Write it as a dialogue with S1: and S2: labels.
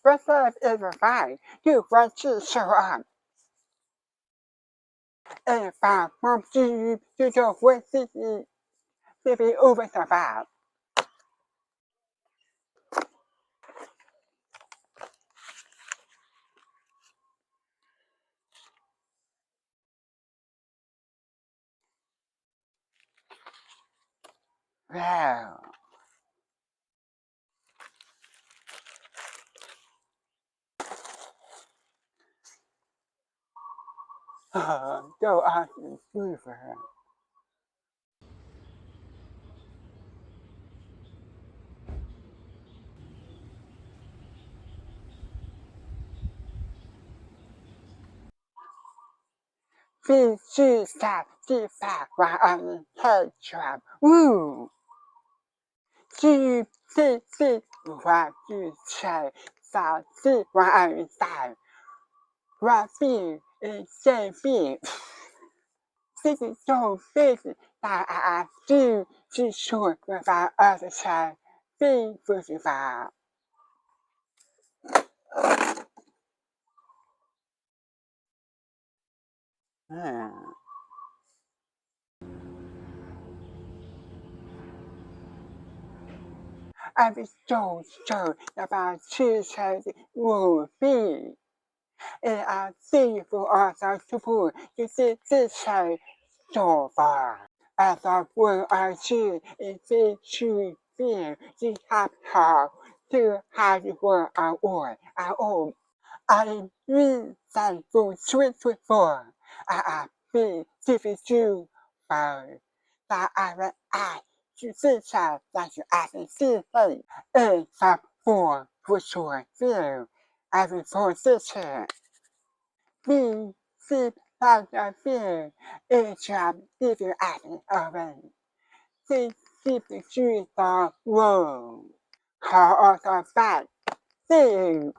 S1: First life is fine. You want to show up. And five from you to your way city. Maybe over the five. Wow. Go out and food for her. She stopped, she back while on the head trap. Woo! She what you say, so she while on the side. What be is say be. This is so busy that I do she short without other side. Be 45. I was so sure about Tuesday will be. And I see for us to put you see this side so far. As I will I see if it should be the have how to how you were our own. I really thankful sweet for I be giving you for that I will ask to see that you ask and see hey and for sure feel I will for this here. Be see that I feel it's give you action already. See keep the truth the world. How are the bad? See you.